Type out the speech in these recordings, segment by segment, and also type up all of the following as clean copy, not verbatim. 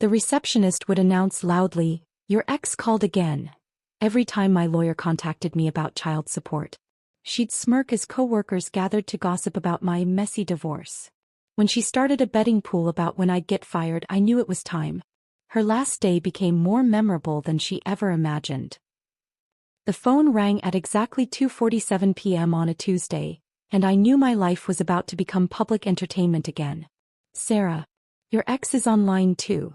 The receptionist would announce loudly, "Your ex called again," every time my lawyer contacted me about child support. She'd smirk as coworkers gathered to gossip about my messy divorce. When she started a betting pool about when I'd get fired, I knew it was time. Her last day became more memorable than she ever imagined. The phone rang at exactly 2:47 p.m. on a Tuesday, and I knew my life was about to become public entertainment again. "Sarah, your ex is online too."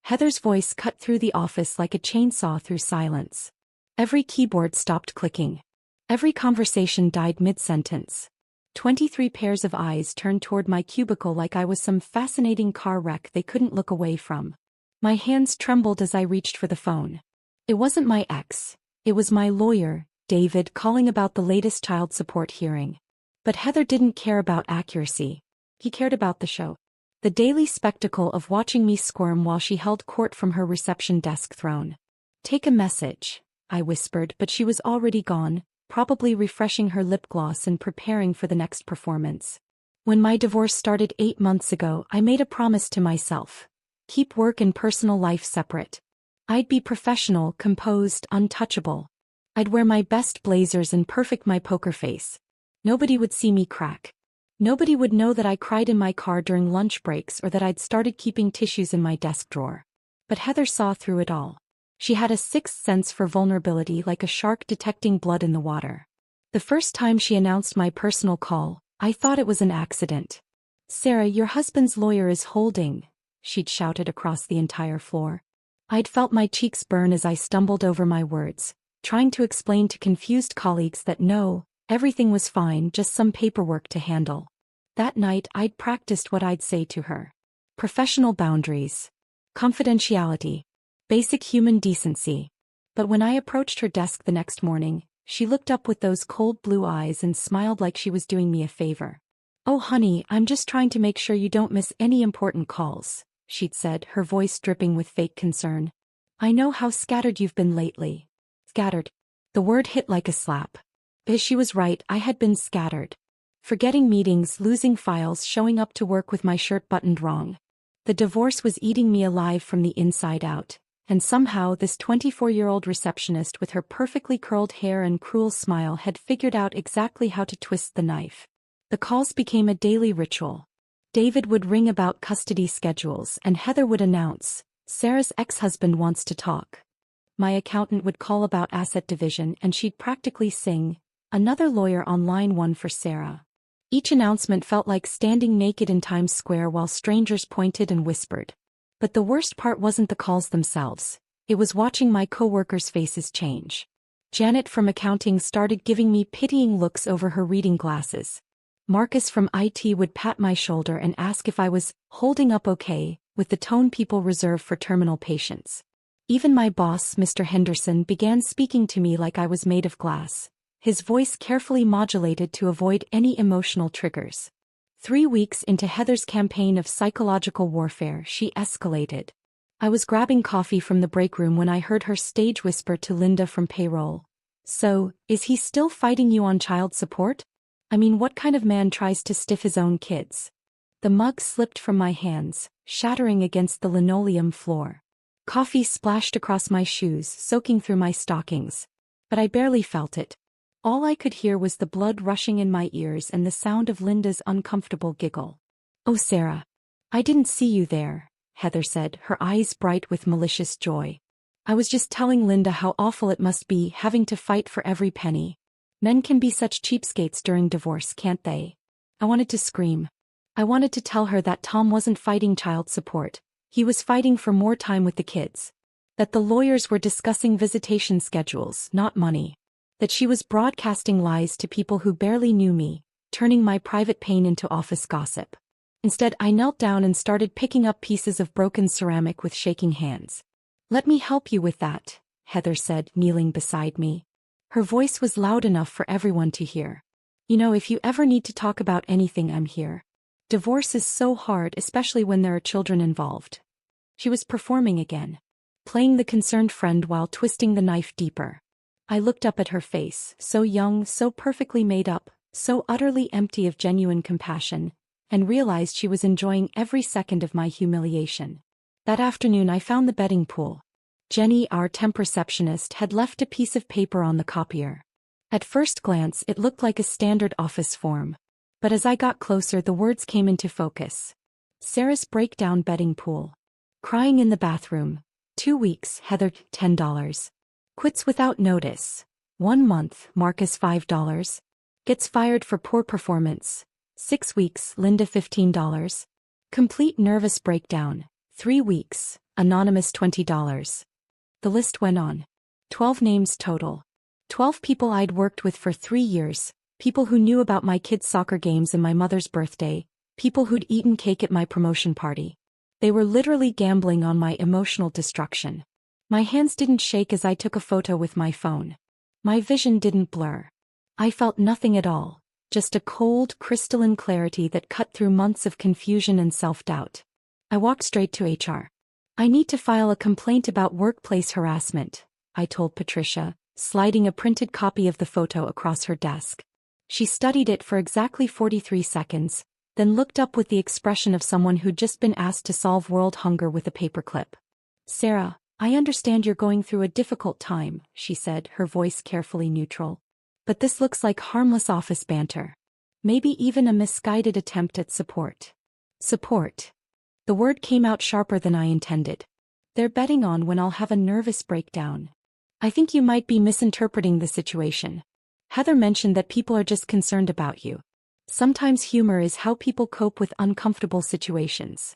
Heather's voice cut through the office like a chainsaw through silence. Every keyboard stopped clicking. Every conversation died mid-sentence. 23 pairs of eyes turned toward my cubicle like I was some fascinating car wreck they couldn't look away from. My hands trembled as I reached for the phone. It wasn't my ex. It was my lawyer, David, calling about the latest child support hearing. But Heather didn't care about accuracy. He cared about the show. The daily spectacle of watching me squirm while she held court from her reception desk throne. "Take a message," I whispered, but she was already gone, probably refreshing her lip gloss and preparing for the next performance. When my divorce started 8 months ago, I made a promise to myself. Keep work and personal life separate. I'd be professional, composed, untouchable. I'd wear my best blazers and perfect my poker face. Nobody would see me crack. Nobody would know that I cried in my car during lunch breaks or that I'd started keeping tissues in my desk drawer. But Heather saw through it all. She had a sixth sense for vulnerability, like a shark detecting blood in the water. The first time she announced my personal call, I thought it was an accident. "Sarah, your husband's lawyer is holding," she'd shouted across the entire floor. I'd felt my cheeks burn as I stumbled over my words, trying to explain to confused colleagues that no, everything was fine, just some paperwork to handle. That night I'd practiced what I'd say to her. Professional boundaries. Confidentiality. Basic human decency. But when I approached her desk the next morning, she looked up with those cold blue eyes and smiled like she was doing me a favor. "Oh honey, I'm just trying to make sure you don't miss any important calls," she'd said, her voice dripping with fake concern. "I know how scattered you've been lately." Scattered. The word hit like a slap. She was right, I had been scattered. Forgetting meetings, losing files, showing up to work with my shirt buttoned wrong. The divorce was eating me alive from the inside out, and somehow this 24-year-old receptionist with her perfectly curled hair and cruel smile had figured out exactly how to twist the knife. The calls became a daily ritual. David would ring about custody schedules and Heather would announce, "Sarah's ex-husband wants to talk." My accountant would call about asset division and she'd practically sing, "Another lawyer on line 1 for Sarah." Each announcement felt like standing naked in Times Square while strangers pointed and whispered. But the worst part wasn't the calls themselves. It was watching my coworkers' faces change. Janet from accounting started giving me pitying looks over her reading glasses. Marcus from IT would pat my shoulder and ask if I was holding up okay, with the tone people reserve for terminal patients. Even my boss, Mr. Henderson, began speaking to me like I was made of glass, his voice carefully modulated to avoid any emotional triggers. 3 weeks into Heather's campaign of psychological warfare, she escalated. I was grabbing coffee from the break room when I heard her stage whisper to Linda from payroll, "So, is he still fighting you on child support? I mean, what kind of man tries to stiff his own kids?" The mug slipped from my hands, shattering against the linoleum floor. Coffee splashed across my shoes, soaking through my stockings. But I barely felt it. All I could hear was the blood rushing in my ears and the sound of Linda's uncomfortable giggle. "Oh Sarah. I didn't see you there," Heather said, her eyes bright with malicious joy. "I was just telling Linda how awful it must be having to fight for every penny. Men can be such cheapskates during divorce, can't they?" I wanted to scream. I wanted to tell her that Tom wasn't fighting child support. He was fighting for more time with the kids. That the lawyers were discussing visitation schedules, not money. That she was broadcasting lies to people who barely knew me, turning my private pain into office gossip. Instead, I knelt down and started picking up pieces of broken ceramic with shaking hands. "Let me help you with that," Heather said, kneeling beside me. Her voice was loud enough for everyone to hear. "You know, if you ever need to talk about anything, I'm here. Divorce is so hard, especially when there are children involved." She was performing again, playing the concerned friend while twisting the knife deeper. I looked up at her face, so young, so perfectly made up, so utterly empty of genuine compassion, and realized she was enjoying every second of my humiliation. That afternoon I found the betting pool. Jenny, our temp receptionist, had left a piece of paper on the copier. At first glance it looked like a standard office form. But as I got closer the words came into focus. Sarah's breakdown betting pool. Crying in the bathroom. 2 weeks, Heather, $10. Quits without notice. 1 month, Marcus, $5. Gets fired for poor performance. 6 weeks, Linda, $15. Complete nervous breakdown. 3 weeks, Anonymous, $20. The list went on. 12 names total. 12 people I'd worked with for 3 years, people who knew about my kids' soccer games and my mother's birthday, people who'd eaten cake at my promotion party. They were literally gambling on my emotional destruction. My hands didn't shake as I took a photo with my phone. My vision didn't blur. I felt nothing at all, just a cold, crystalline clarity that cut through months of confusion and self-doubt. I walked straight to HR. I need to file a complaint about workplace harassment, I told Patricia, sliding a printed copy of the photo across her desk. She studied it for exactly 43 seconds, then looked up with the expression of someone who'd just been asked to solve world hunger with a paperclip. Sarah, I understand you're going through a difficult time, she said, her voice carefully neutral. But this looks like harmless office banter. Maybe even a misguided attempt at support. Support. The word came out sharper than I intended. They're betting on when I'll have a nervous breakdown. I think you might be misinterpreting the situation. Heather mentioned that people are just concerned about you. Sometimes humor is how people cope with uncomfortable situations.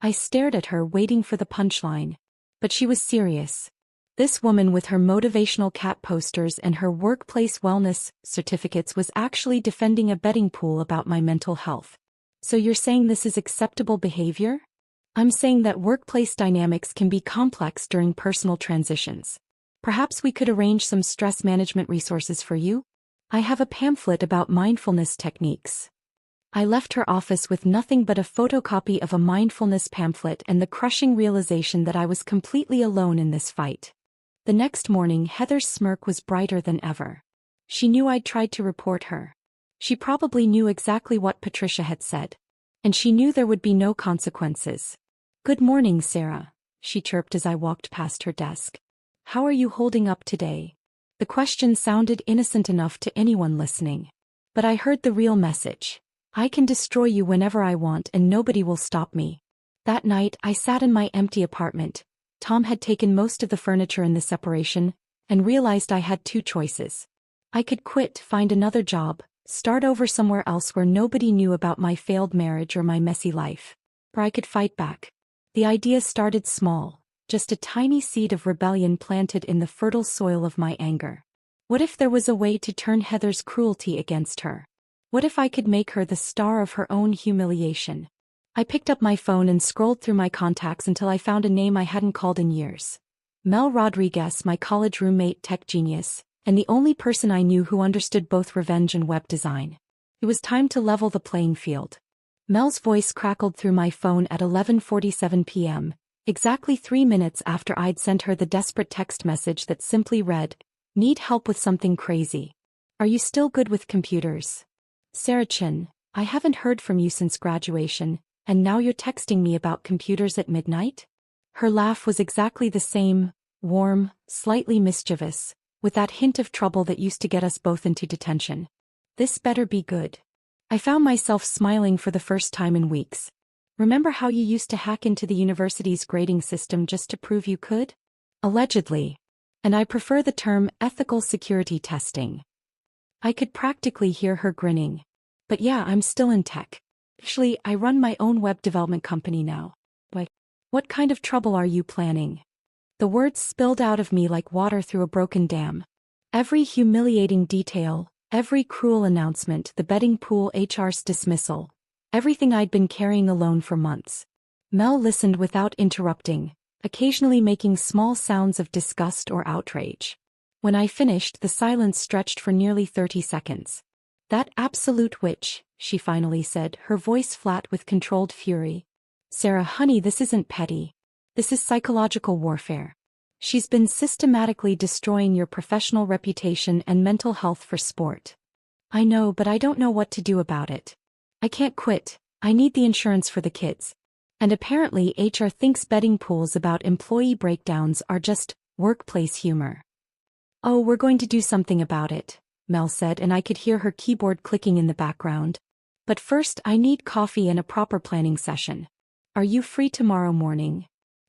I stared at her, waiting for the punchline. But she was serious. This woman with her motivational cat posters and her workplace wellness certificates was actually defending a betting pool about my mental health. So you're saying this is acceptable behavior? I'm saying that workplace dynamics can be complex during personal transitions. Perhaps we could arrange some stress management resources for you? I have a pamphlet about mindfulness techniques. I left her office with nothing but a photocopy of a mindfulness pamphlet and the crushing realization that I was completely alone in this fight. The next morning, Heather's smirk was brighter than ever. She knew I'd tried to report her. She probably knew exactly what Patricia had said. And she knew there would be no consequences. Good morning, Sarah, she chirped as I walked past her desk. How are you holding up today? The question sounded innocent enough to anyone listening. But I heard the real message. I can destroy you whenever I want and nobody will stop me. That night, I sat in my empty apartment. Tom had taken most of the furniture in the separation, and realized I had 2 choices. I could quit, find another job, start over somewhere else where nobody knew about my failed marriage or my messy life. Or I could fight back. The idea started small. Just a tiny seed of rebellion planted in the fertile soil of my anger. What if there was a way to turn Heather's cruelty against her? What if I could make her the star of her own humiliation? I picked up my phone and scrolled through my contacts until I found a name I hadn't called in years. Mel Rodriguez, my college roommate, tech genius, and the only person I knew who understood both revenge and web design. It was time to level the playing field. Mel's voice crackled through my phone at 11:47 p.m., exactly 3 minutes after I'd sent her the desperate text message that simply read, "Need help with something crazy. Are you still good with computers? Sarah Chin, I haven't heard from you since graduation, and now you're texting me about computers at midnight?" Her laugh was exactly the same, warm, slightly mischievous, with that hint of trouble that used to get us both into detention. This better be good. I found myself smiling for the first time in weeks. Remember how you used to hack into the university's grading system just to prove you could? Allegedly. And I prefer the term ethical security testing. I could practically hear her grinning. But yeah, I'm still in tech. Actually, I run my own web development company now. But what kind of trouble are you planning? The words spilled out of me like water through a broken dam. Every humiliating detail, every cruel announcement, the betting pool, HR's dismissal, everything I'd been carrying alone for months. Mel listened without interrupting, occasionally making small sounds of disgust or outrage. When I finished, the silence stretched for nearly 30 seconds. "That absolute witch," she finally said, her voice flat with controlled fury. "Sarah, honey, this isn't petty. This is psychological warfare. She's been systematically destroying your professional reputation and mental health for sport. I know, but I don't know what to do about it. I can't quit. I need the insurance for the kids. And apparently HR thinks betting pools about employee breakdowns are just workplace humor. Oh, we're going to do something about it, Mel said, and I could hear her keyboard clicking in the background. But first I need coffee and a proper planning session. Are you free tomorrow morning?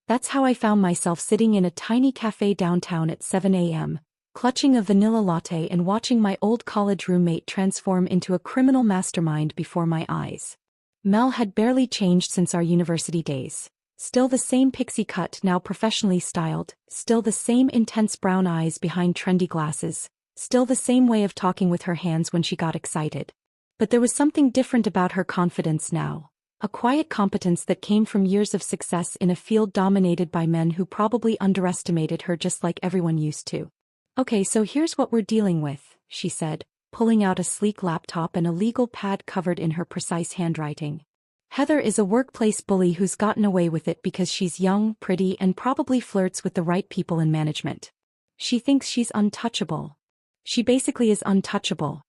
That's how I found myself sitting in a tiny cafe downtown at 7 a.m., clutching a vanilla latte and watching my old college roommate transform into a criminal mastermind before my eyes. Mel had barely changed since our university days. Still the same pixie cut, now professionally styled, still the same intense brown eyes behind trendy glasses, still the same way of talking with her hands when she got excited. But there was something different about her confidence now. A quiet competence that came from years of success in a field dominated by men who probably underestimated her just like everyone used to. Okay, so here's what we're dealing with, she said, pulling out a sleek laptop and a legal pad covered in her precise handwriting. Heather is a workplace bully who's gotten away with it because she's young, pretty, and probably flirts with the right people in management. She thinks she's untouchable. She basically is untouchable.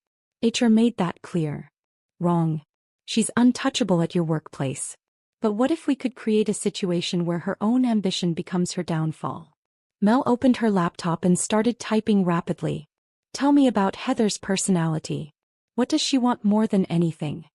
HR made that clear. Wrong. She's untouchable at your workplace. But what if we could create a situation where her own ambition becomes her downfall? Mel opened her laptop and started typing rapidly. Tell me about Heather's personality. What does she want more than anything?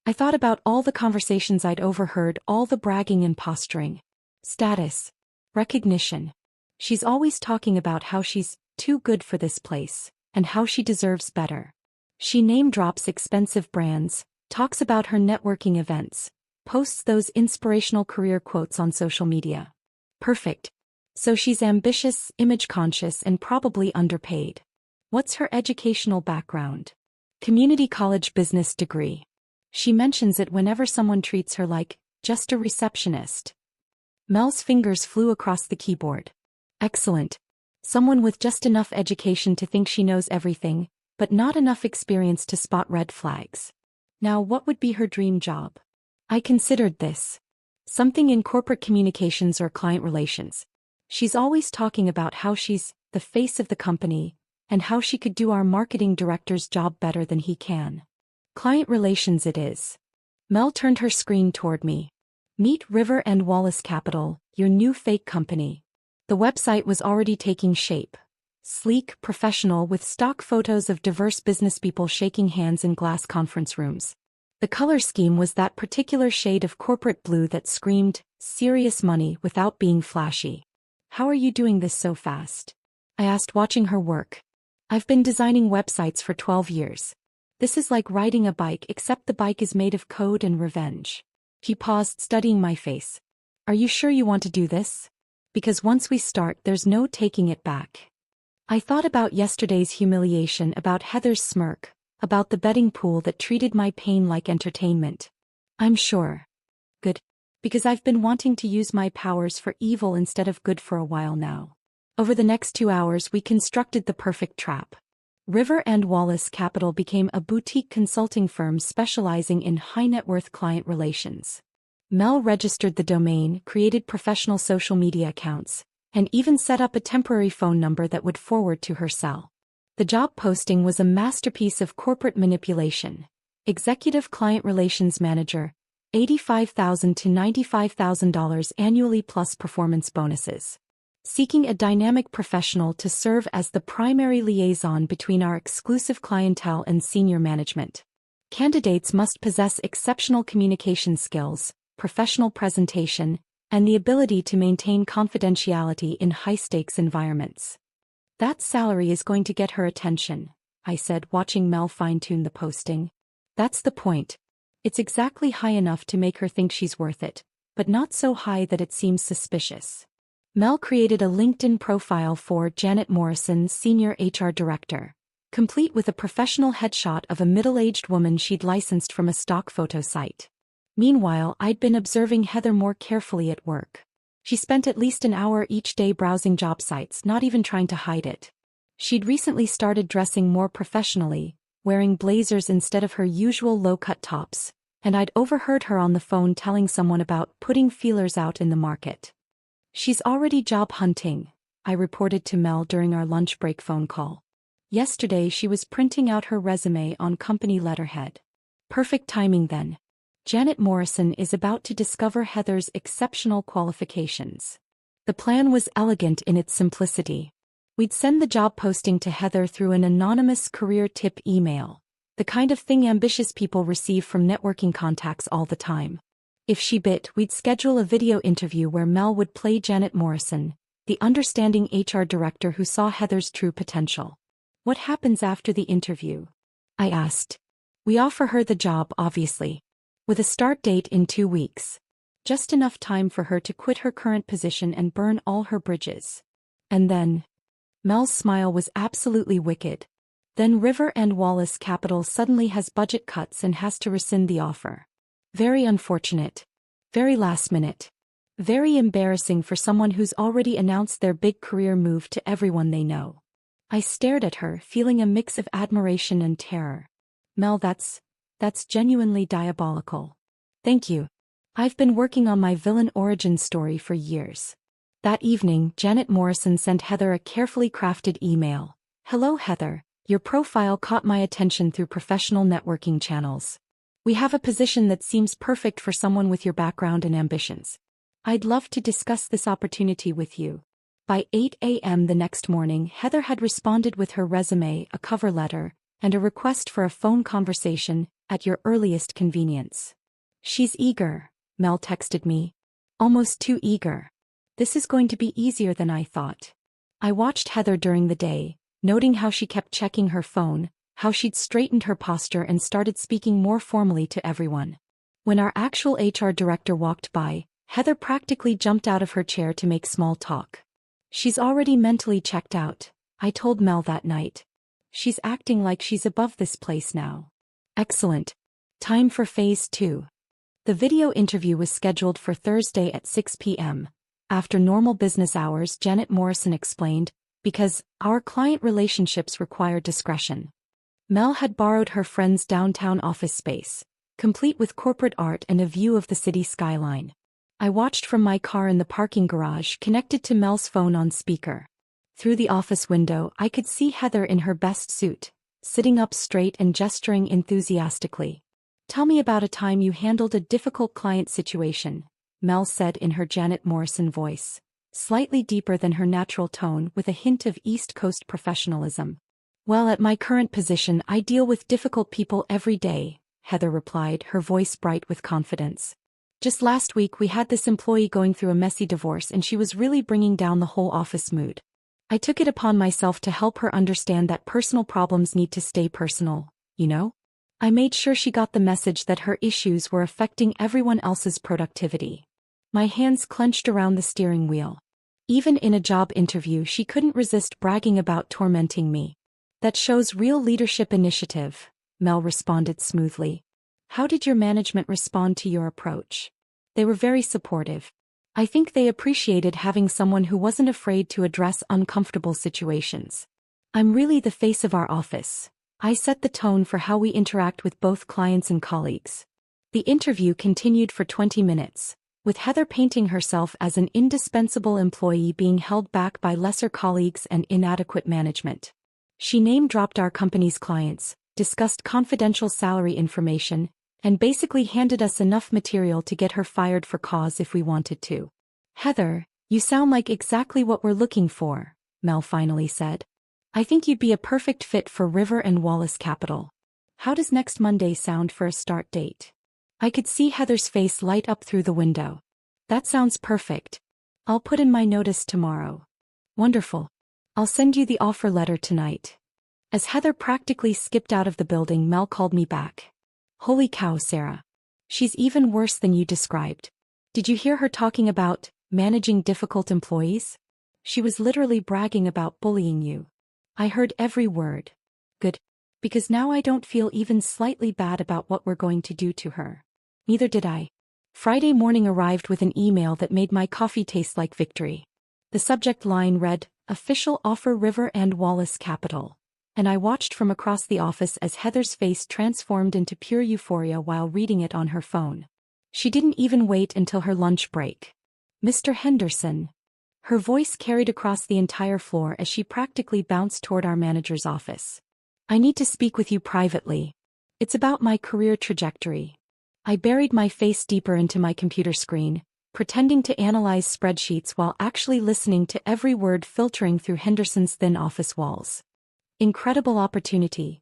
I thought about all the conversations I'd overheard, all the bragging and posturing. Status. Recognition. She's always talking about how she's too good for this place, and how she deserves better. She name-drops expensive brands, talks about her networking events, posts those inspirational career quotes on social media. Perfect. So she's ambitious, image-conscious, and probably underpaid. What's her educational background? Community college business degree. She mentions it whenever someone treats her like just a receptionist. Mel's fingers flew across the keyboard. Excellent. Someone with just enough education to think she knows everything, but not enough experience to spot red flags. Now, what would be her dream job? I considered this. Something in corporate communications or client relations. She's always talking about how she's the face of the company, and how she could do our marketing director's job better than he can. Client relations it is. Mel turned her screen toward me. Meet River and Wallace Capital, your new fake company. The website was already taking shape. Sleek, professional, with stock photos of diverse businesspeople shaking hands in glass conference rooms. The color scheme was that particular shade of corporate blue that screamed, serious money without being flashy. How are you doing this so fast? I asked, watching her work. I've been designing websites for 12 years. This is like riding a bike, except the bike is made of code and revenge. He paused, studying my face. Are you sure you want to do this? Because once we start, there's no taking it back. I thought about yesterday's humiliation, about Heather's smirk, about the betting pool that treated my pain like entertainment. I'm sure. Good. Because I've been wanting to use my powers for evil instead of good for a while now. Over the next 2 hours, we constructed the perfect trap. River and Wallace Capital became a boutique consulting firm specializing in high-net-worth client relations. Mel registered the domain, created professional social media accounts, and even set up a temporary phone number that would forward to her cell. The job posting was a masterpiece of corporate manipulation. Executive Client Relations Manager, $85,000 to $95,000 annually plus performance bonuses. Seeking a dynamic professional to serve as the primary liaison between our exclusive clientele and senior management. Candidates must possess exceptional communication skills, professional presentation, and the ability to maintain confidentiality in high-stakes environments. That salary is going to get her attention, I said, watching Mel fine-tune the posting. That's the point. It's exactly high enough to make her think she's worth it, but not so high that it seems suspicious. Mel created a LinkedIn profile for Janet Morrison, Senior HR Director, complete with a professional headshot of a middle-aged woman she'd licensed from a stock photo site. Meanwhile, I'd been observing Heather more carefully at work. She spent at least an hour each day browsing job sites, not even trying to hide it. She'd recently started dressing more professionally, wearing blazers instead of her usual low-cut tops, and I'd overheard her on the phone telling someone about putting feelers out in the market. She's already job hunting, I reported to Mel during our lunch break phone call. Yesterday she was printing out her resume on company letterhead. Perfect timing then. Janet Morrison is about to discover Heather's exceptional qualifications. The plan was elegant in its simplicity. We'd send the job posting to Heather through an anonymous career tip email, the kind of thing ambitious people receive from networking contacts all the time. If she bit, we'd schedule a video interview where Mel would play Janet Morrison, the understanding HR director who saw Heather's true potential. What happens after the interview? I asked. We offer her the job, obviously, with a start date in 2 weeks. Just enough time for her to quit her current position and burn all her bridges. And then, Mel's smile was absolutely wicked. Then River and Wallace Capital suddenly has budget cuts and has to rescind the offer. Very unfortunate. Very last minute. Very embarrassing for someone who's already announced their big career move to everyone they know. I stared at her, feeling a mix of admiration and terror. Mel, that's genuinely diabolical. Thank you. I've been working on my villain origin story for years. That evening, Janet Morrison sent Heather a carefully crafted email. Hello Heather, your profile caught my attention through professional networking channels. We have a position that seems perfect for someone with your background and ambitions. I'd love to discuss this opportunity with you. By 8 a.m. the next morning, Heather had responded with her resume, a cover letter, and a request for a phone conversation, at your earliest convenience. She's eager, Mel texted me. Almost too eager. This is going to be easier than I thought. I watched Heather during the day, noting how she kept checking her phone, how she'd straightened her posture and started speaking more formally to everyone. When our actual HR director walked by, Heather practically jumped out of her chair to make small talk. She's already mentally checked out, I told Mel that night. She's acting like she's above this place now. Excellent. Time for phase 2. The video interview was scheduled for Thursday at 6 p.m. After normal business hours, Janet Morrison explained, because our client relationships require discretion. Mel had borrowed her friend's downtown office space, complete with corporate art and a view of the city skyline. I watched from my car in the parking garage connected to Mel's phone on speaker. Through the office window, I could see Heather in her best suit, sitting up straight and gesturing enthusiastically. Tell me about a time you handled a difficult client situation, Mel said in her Janet Morrison voice, slightly deeper than her natural tone with a hint of East Coast professionalism. Well, at my current position, I deal with difficult people every day, Heather replied, her voice bright with confidence. Just last week we had this employee going through a messy divorce and she was really bringing down the whole office mood. I took it upon myself to help her understand that personal problems need to stay personal, you know? I made sure she got the message that her issues were affecting everyone else's productivity. My hands clenched around the steering wheel. Even in a job interview, she couldn't resist bragging about tormenting me. That shows real leadership initiative, Mel responded smoothly. How did your management respond to your approach? They were very supportive. I think they appreciated having someone who wasn't afraid to address uncomfortable situations. I'm really the face of our office. I set the tone for how we interact with both clients and colleagues. The interview continued for 20 minutes, with Heather painting herself as an indispensable employee being held back by lesser colleagues and inadequate management. She name-dropped our company's clients, discussed confidential salary information, and basically handed us enough material to get her fired for cause if we wanted to. Heather, you sound like exactly what we're looking for, Mel finally said. I think you'd be a perfect fit for River and Wallace Capital. How does next Monday sound for a start date? I could see Heather's face light up through the window. That sounds perfect. I'll put in my notice tomorrow. Wonderful. I'll send you the offer letter tonight. As Heather practically skipped out of the building, Mel called me back. Holy cow, Sarah. She's even worse than you described. Did you hear her talking about managing difficult employees? She was literally bragging about bullying you. I heard every word. Good. Because now I don't feel even slightly bad about what we're going to do to her. Neither did I. Friday morning arrived with an email that made my coffee taste like victory. The subject line read, Official offer River and Wallace Capital. And I watched from across the office as Heather's face transformed into pure euphoria while reading it on her phone. She didn't even wait until her lunch break. Mr. Henderson. Her voice carried across the entire floor as she practically bounced toward our manager's office. I need to speak with you privately. It's about my career trajectory. I buried my face deeper into my computer screen, pretending to analyze spreadsheets while actually listening to every word filtering through Henderson's thin office walls. Incredible opportunity.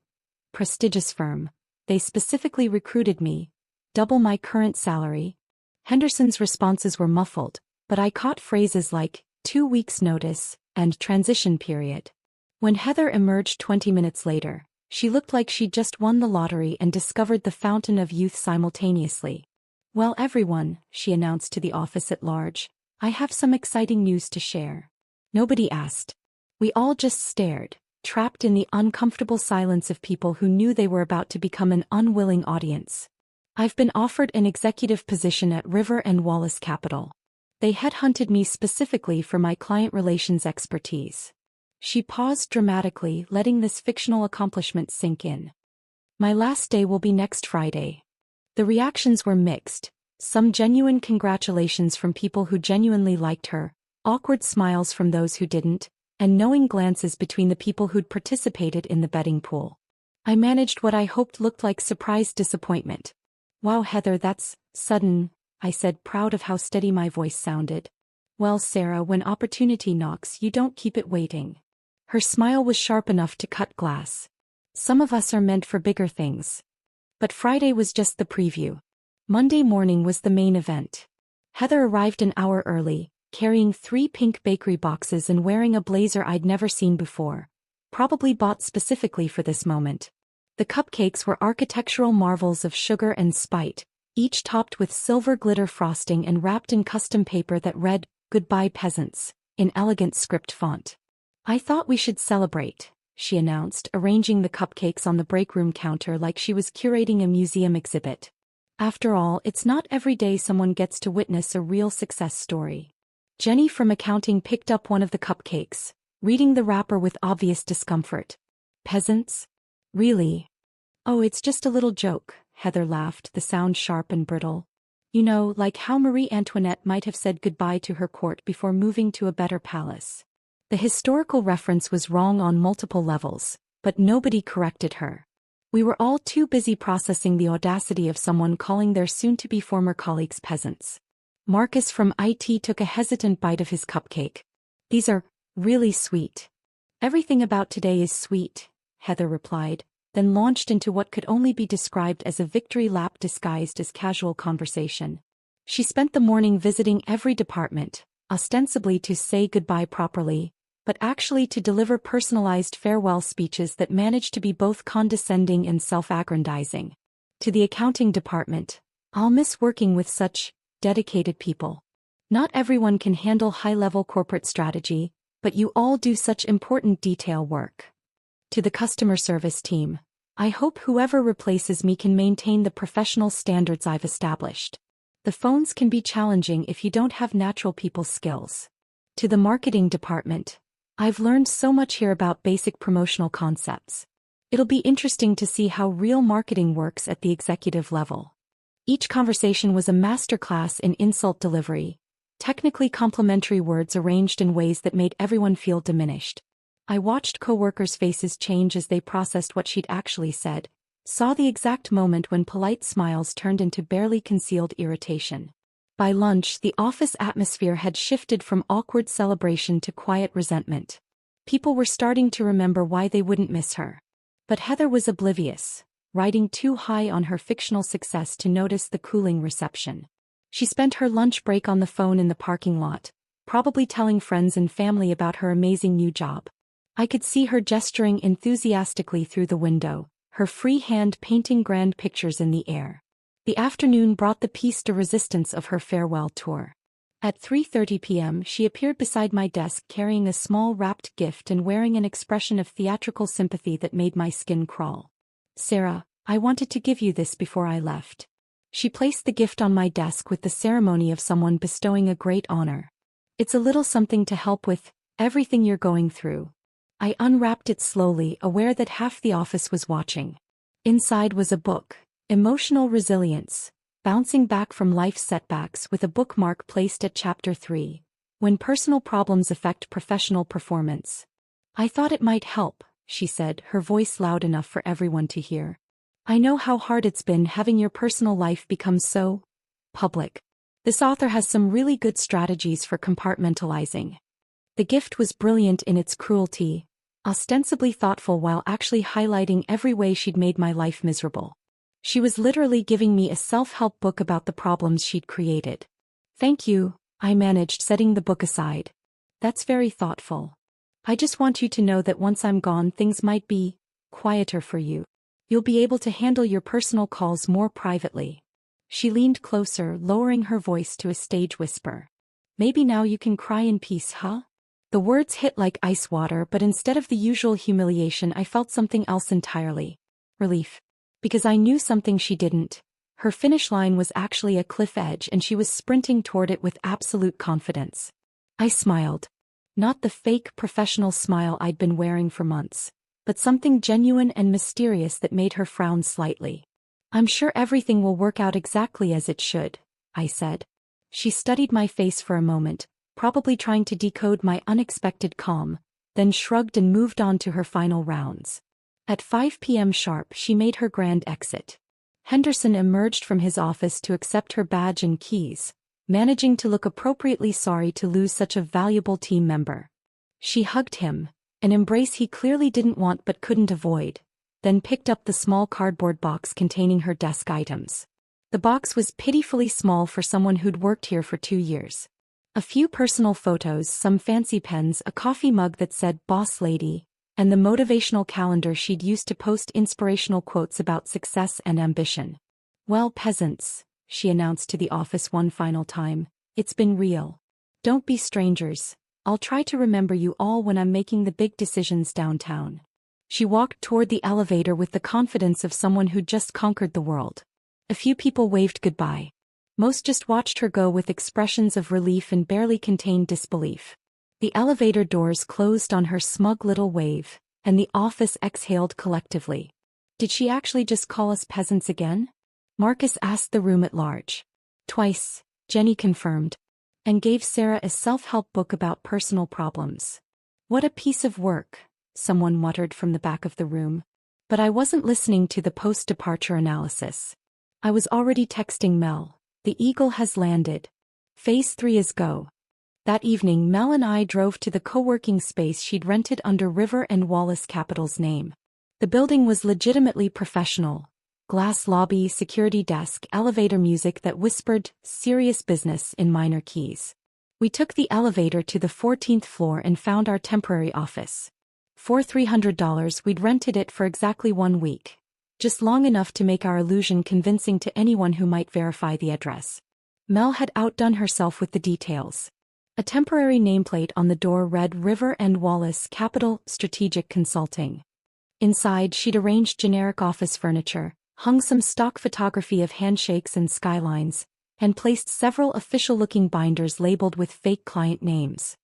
Prestigious firm. They specifically recruited me. Double my current salary. Henderson's responses were muffled, but I caught phrases like 2 weeks notice and transition period. When Heather emerged 20 minutes later, she looked like she'd just won the lottery and discovered the fountain of youth simultaneously. Well, everyone, she announced to the office at large, I have some exciting news to share. Nobody asked. We all just stared, trapped in the uncomfortable silence of people who knew they were about to become an unwilling audience. I've been offered an executive position at River and Wallace Capital. They headhunted me specifically for my client relations expertise. She paused dramatically, letting this fictional accomplishment sink in. My last day will be next Friday. The reactions were mixed, some genuine congratulations from people who genuinely liked her, awkward smiles from those who didn't, and knowing glances between the people who'd participated in the betting pool. I managed what I hoped looked like surprised disappointment. Wow, Heather, that's sudden, I said, proud of how steady my voice sounded. Well, Sarah, when opportunity knocks, you don't keep it waiting. Her smile was sharp enough to cut glass. Some of us are meant for bigger things. But Friday was just the preview. Monday morning was the main event. Heather arrived an hour early, carrying 3 pink bakery boxes and wearing a blazer I'd never seen before, probably bought specifically for this moment. The cupcakes were architectural marvels of sugar and spite, each topped with silver glitter frosting and wrapped in custom paper that read, "Goodbye Peasants," in elegant script font. I thought we should celebrate, she announced, arranging the cupcakes on the break room counter like she was curating a museum exhibit. After all, it's not every day someone gets to witness a real success story. Jenny from accounting picked up one of the cupcakes, reading the wrapper with obvious discomfort. Peasants? Really? Oh, it's just a little joke, Heather laughed, the sound sharp and brittle. You know, like how Marie Antoinette might have said goodbye to her court before moving to a better palace. The historical reference was wrong on multiple levels, but nobody corrected her. We were all too busy processing the audacity of someone calling their soon-to-be former colleagues peasants. Marcus from IT took a hesitant bite of his cupcake. These are really sweet. Everything about today is sweet, Heather replied, then launched into what could only be described as a victory lap disguised as casual conversation. She spent the morning visiting every department, ostensibly to say goodbye properly, but actually to deliver personalized farewell speeches that managed to be both condescending and self-aggrandizing. To the accounting department, I'll miss working with such dedicated people. Not everyone can handle high-level corporate strategy, but you all do such important detail work. To the customer service team, I hope whoever replaces me can maintain the professional standards I've established. The phones can be challenging if you don't have natural people skills. To the marketing department, I've learned so much here about basic promotional concepts. It'll be interesting to see how real marketing works at the executive level. Each conversation was a masterclass in insult delivery, technically complimentary words arranged in ways that made everyone feel diminished. I watched coworkers' faces change as they processed what she'd actually said, saw the exact moment when polite smiles turned into barely concealed irritation. By lunch, the office atmosphere had shifted from awkward celebration to quiet resentment. People were starting to remember why they wouldn't miss her. But Heather was oblivious, riding too high on her fictional success to notice the cooling reception. She spent her lunch break on the phone in the parking lot, probably telling friends and family about her amazing new job. I could see her gesturing enthusiastically through the window, her free hand painting grand pictures in the air. The afternoon brought the piece de resistance of her farewell tour. At 3:30 p.m. she appeared beside my desk carrying a small wrapped gift and wearing an expression of theatrical sympathy that made my skin crawl. Sarah, I wanted to give you this before I left. She placed the gift on my desk with the ceremony of someone bestowing a great honor. It's a little something to help with everything you're going through. I unwrapped it slowly, aware that half the office was watching. Inside was a book, Emotional Resilience, Bouncing Back from Life's Setbacks, with a bookmark placed at Chapter 3, When Personal Problems Affect Professional Performance. I thought it might help, she said, her voice loud enough for everyone to hear. I know how hard it's been having your personal life become so public. This author has some really good strategies for compartmentalizing. The gift was brilliant in its cruelty, ostensibly thoughtful while actually highlighting every way she'd made my life miserable. She was literally giving me a self-help book about the problems she'd created. Thank you, I managed, setting the book aside. That's very thoughtful. I just want you to know that once I'm gone, things might be quieter for you. You'll be able to handle your personal calls more privately. She leaned closer, lowering her voice to a stage whisper. Maybe now you can cry in peace, huh? The words hit like ice water, but instead of the usual humiliation, I felt something else entirely. Relief. Because I knew something she didn't. Her finish line was actually a cliff edge, and she was sprinting toward it with absolute confidence. I smiled. Not the fake professional smile I'd been wearing for months, but something genuine and mysterious that made her frown slightly. I'm sure everything will work out exactly as it should, I said. She studied my face for a moment, probably trying to decode my unexpected calm, then shrugged and moved on to her final rounds. At 5 p.m. sharp, she made her grand exit. Henderson emerged from his office to accept her badge and keys, managing to look appropriately sorry to lose such a valuable team member. She hugged him, an embrace he clearly didn't want but couldn't avoid, then picked up the small cardboard box containing her desk items. The box was pitifully small for someone who'd worked here for 2 years. A few personal photos, some fancy pens, a coffee mug that said "Boss Lady," and the motivational calendar she'd used to post inspirational quotes about success and ambition. Well, peasants, she announced to the office one final time, it's been real. Don't be strangers. I'll try to remember you all when I'm making the big decisions downtown. She walked toward the elevator with the confidence of someone who'd just conquered the world. A few people waved goodbye. Most just watched her go with expressions of relief and barely contained disbelief. The elevator doors closed on her smug little wave, and the office exhaled collectively. Did she actually just call us peasants again? Marcus asked the room at large. Twice, Jenny confirmed, and gave Sarah a self-help book about personal problems. What a piece of work, someone muttered from the back of the room. But I wasn't listening to the post-departure analysis. I was already texting Mel. The Eagle has landed. Phase 3 is go. That evening, Mel and I drove to the co-working space she'd rented under River and Wallace Capital's name. The building was legitimately professional. Glass lobby, security desk, elevator music that whispered serious business in minor keys. We took the elevator to the 14th floor and found our temporary office. For $300, we'd rented it for exactly 1 week. Just long enough to make our illusion convincing to anyone who might verify the address. Mel had outdone herself with the details. A temporary nameplate on the door read River and Wallace Capital Strategic Consulting. Inside, she'd arranged generic office furniture, hung some stock photography of handshakes and skylines, and placed several official-looking binders labeled with fake client names.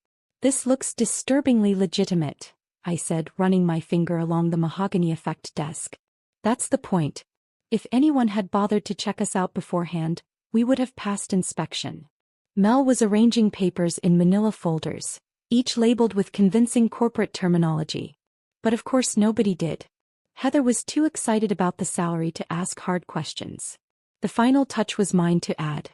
This looks disturbingly legitimate, I said, running my finger along the mahogany effect desk. That's the point. If anyone had bothered to check us out beforehand, we would have passed inspection. Mel was arranging papers in manila folders, each labeled with convincing corporate terminology. But of course nobody did. Heather was too excited about the salary to ask hard questions. The final touch was mine to add.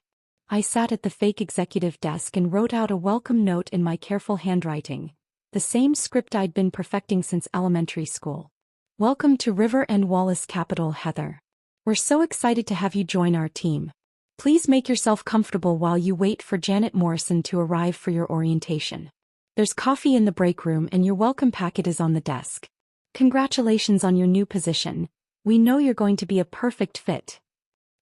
I sat at the fake executive desk and wrote out a welcome note in my careful handwriting, the same script I'd been perfecting since elementary school. Welcome to River and Wallace Capital, Heather. We're so excited to have you join our team. Please make yourself comfortable while you wait for Janet Morrison to arrive for your orientation. There's coffee in the break room and your welcome packet is on the desk. Congratulations on your new position. We know you're going to be a perfect fit.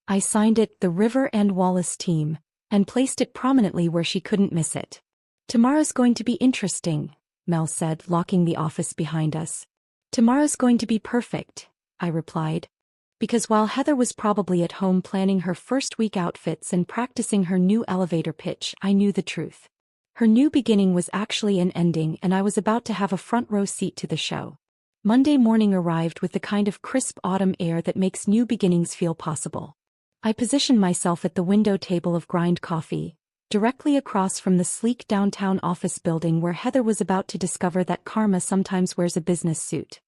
I signed it, the River and Wallace team, and placed it prominently where she couldn't miss it. Tomorrow's going to be interesting, Mel said, locking the office behind us. Tomorrow's going to be perfect, I replied. Because while Heather was probably at home planning her first week outfits and practicing her new elevator pitch, I knew the truth. Her new beginning was actually an ending, and I was about to have a front row seat to the show. Monday morning arrived with the kind of crisp autumn air that makes new beginnings feel possible. I positioned myself at the window table of grind coffee, directly across from the sleek downtown office building where Heather was about to discover that karma sometimes wears a business suit.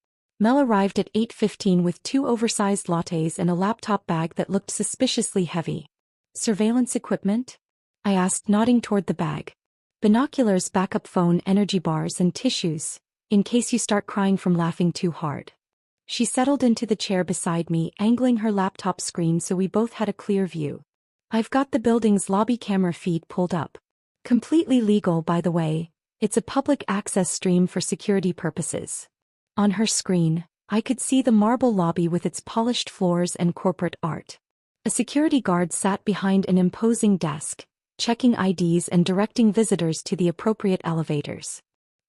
Mel arrived at 8:15 with 2 oversized lattes and a laptop bag that looked suspiciously heavy. Surveillance equipment? I asked, nodding toward the bag. Binoculars, backup phone, energy bars, and tissues, in case you start crying from laughing too hard. She settled into the chair beside me, angling her laptop screen so we both had a clear view. I've got the building's lobby camera feed pulled up. Completely legal, by the way. It's a public access stream for security purposes. On her screen, I could see the marble lobby with its polished floors and corporate art. A security guard sat behind an imposing desk, checking IDs and directing visitors to the appropriate elevators.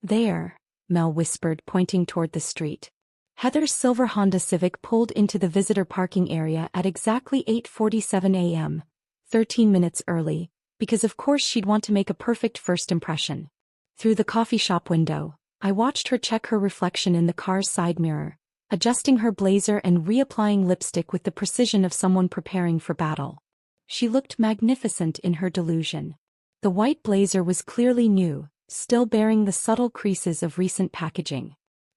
There, Mel whispered, pointing toward the street. Heather's silver Honda Civic pulled into the visitor parking area at exactly 8:47 a.m., 13 minutes early, because of course she'd want to make a perfect first impression. Through the coffee shop window, I watched her check her reflection in the car's side mirror, adjusting her blazer and reapplying lipstick with the precision of someone preparing for battle. She looked magnificent in her delusion. The white blazer was clearly new, still bearing the subtle creases of recent packaging.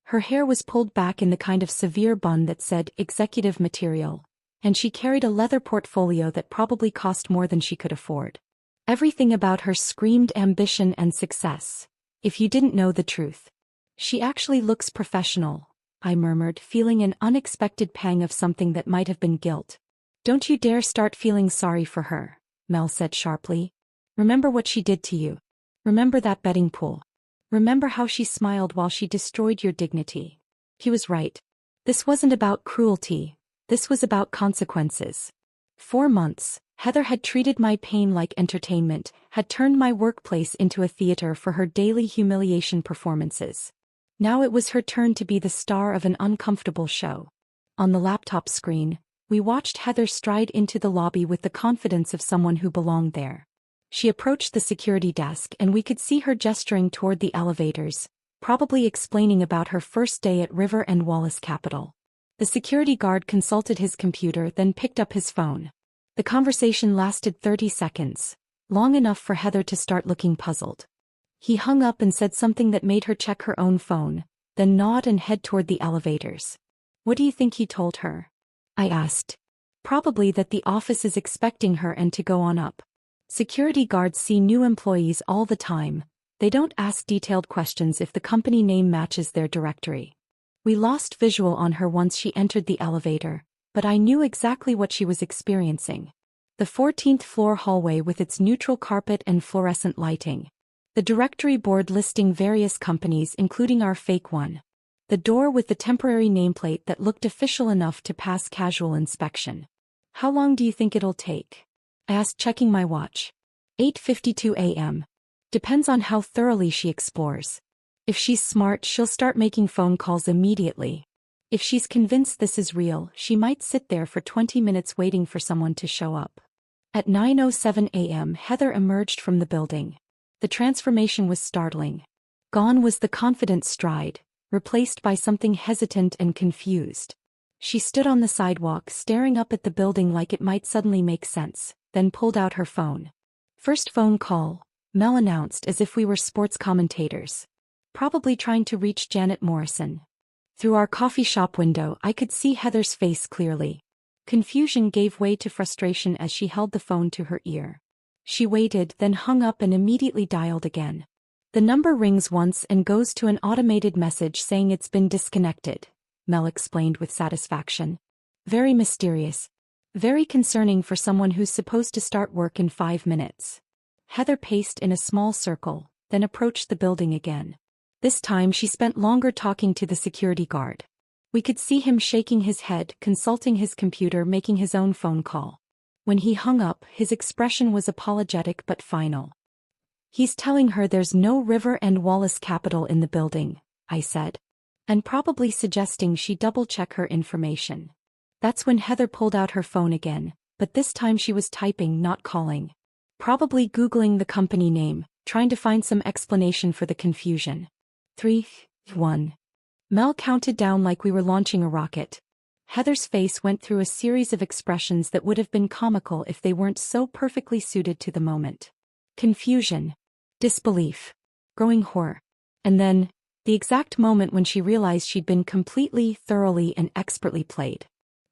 Her hair was pulled back in the kind of severe bun that said executive material, and she carried a leather portfolio that probably cost more than she could afford. Everything about her screamed ambition and success, if you didn't know the truth. She actually looks professional, I murmured, feeling an unexpected pang of something that might have been guilt. Don't you dare start feeling sorry for her, Mel said sharply. Remember what she did to you. Remember that betting pool. Remember how she smiled while she destroyed your dignity. He was right. This wasn't about cruelty. This was about consequences. 4 months, Heather had treated my pain like entertainment, had turned my workplace into a theater for her daily humiliation performances. Now it was her turn to be the star of an uncomfortable show. On the laptop screen, we watched Heather stride into the lobby with the confidence of someone who belonged there. She approached the security desk and we could see her gesturing toward the elevators, probably explaining about her first day at River and Wallace Capital. The security guard consulted his computer, then picked up his phone. The conversation lasted 30 seconds, long enough for Heather to start looking puzzled. He hung up and said something that made her check her own phone, then nod and head toward the elevators. What do you think he told her? I asked. Probably that the office is expecting her and to go on up. Security guards see new employees all the time. They don't ask detailed questions if the company name matches their directory. We lost visual on her once she entered the elevator, but I knew exactly what she was experiencing. The 14th floor hallway with its neutral carpet and fluorescent lighting. The directory board listing various companies including our fake one. The door with the temporary nameplate that looked official enough to pass casual inspection. How long do you think it'll take? I asked, checking my watch. 8:52 a.m. Depends on how thoroughly she explores. If she's smart, she'll start making phone calls immediately. If she's convinced this is real, she might sit there for 20 minutes waiting for someone to show up. At 9:07 a.m., Heather emerged from the building. The transformation was startling. Gone was the confident stride, replaced by something hesitant and confused. She stood on the sidewalk staring up at the building like it might suddenly make sense, then pulled out her phone. First phone call, Mel announced as if we were sports commentators. Probably trying to reach Janet Morrison. Through our coffee shop window, I could see Heather's face clearly. Confusion gave way to frustration as she held the phone to her ear. She waited, then hung up and immediately dialed again. The number rings once and goes to an automated message saying it's been disconnected, Mel explained with satisfaction. Very mysterious. Very concerning for someone who's supposed to start work in 5 minutes. Heather paced in a small circle, then approached the building again. This time she spent longer talking to the security guard. We could see him shaking his head, consulting his computer, making his own phone call. When he hung up, his expression was apologetic but final. He's telling her there's no River and Wallace Capital in the building, I said. And probably suggesting she double-check her information. That's when Heather pulled out her phone again, but this time she was typing, not calling. Probably Googling the company name, trying to find some explanation for the confusion. 3, 1. Mel counted down like we were launching a rocket. Heather's face went through a series of expressions that would have been comical if they weren't so perfectly suited to the moment. Confusion. Disbelief. Growing horror. And then, The exact moment when she realized she'd been completely, thoroughly, and expertly played.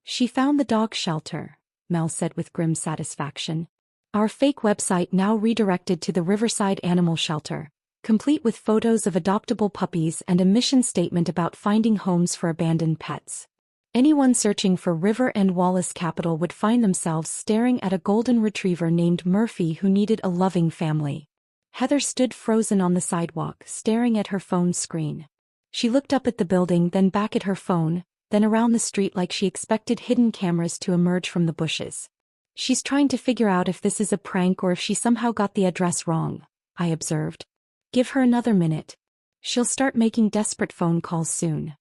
She found the dog shelter, Mel said with grim satisfaction. Our fake website now redirected to the Riverside Animal Shelter, complete with photos of adoptable puppies and a mission statement about finding homes for abandoned pets. Anyone searching for River and Wallace Capital would find themselves staring at a golden retriever named Murphy who needed a loving family. Heather stood frozen on the sidewalk, staring at her phone screen. She looked up at the building, then back at her phone, then around the street like she expected hidden cameras to emerge from the bushes. She's trying to figure out if this is a prank or if she somehow got the address wrong, I observed. Give her another minute. She'll start making desperate phone calls soon.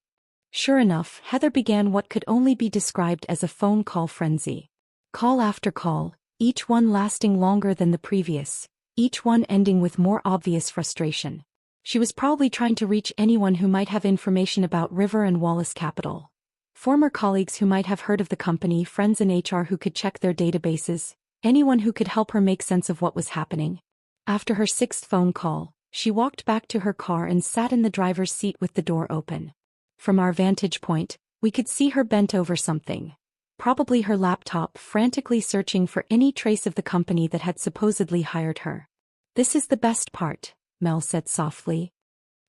Sure enough, Heather began what could only be described as a phone call frenzy. Call after call, each one lasting longer than the previous, each one ending with more obvious frustration. She was probably trying to reach anyone who might have information about River and Wallace Capital. Former colleagues who might have heard of the company, friends in HR who could check their databases, anyone who could help her make sense of what was happening. After her sixth phone call, she walked back to her car and sat in the driver's seat with the door open. From our vantage point, we could see her bent over something. Probably her laptop, frantically searching for any trace of the company that had supposedly hired her. This is the best part, Mel said softly.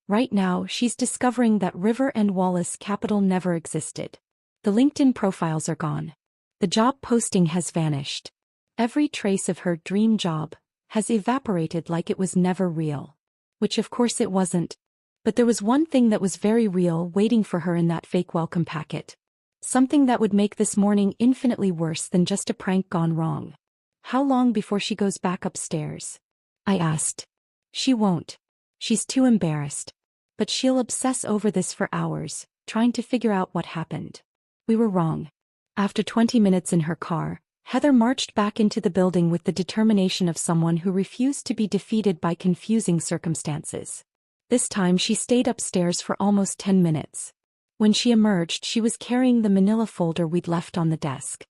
Right now, she's discovering that River and Wallace Capital never existed. The LinkedIn profiles are gone. The job posting has vanished. Every trace of her dream job has evaporated like it was never real. Which of course it wasn't. But there was one thing that was very real waiting for her in that fake welcome packet. Something that would make this morning infinitely worse than just a prank gone wrong. How long before she goes back upstairs? I asked. She won't. She's too embarrassed. But she'll obsess over this for hours, trying to figure out what happened. We were wrong. After 20 minutes in her car, Heather marched back into the building with the determination of someone who refused to be defeated by confusing circumstances. This time she stayed upstairs for almost 10 minutes. When she emerged, she was carrying the manila folder we'd left on the desk.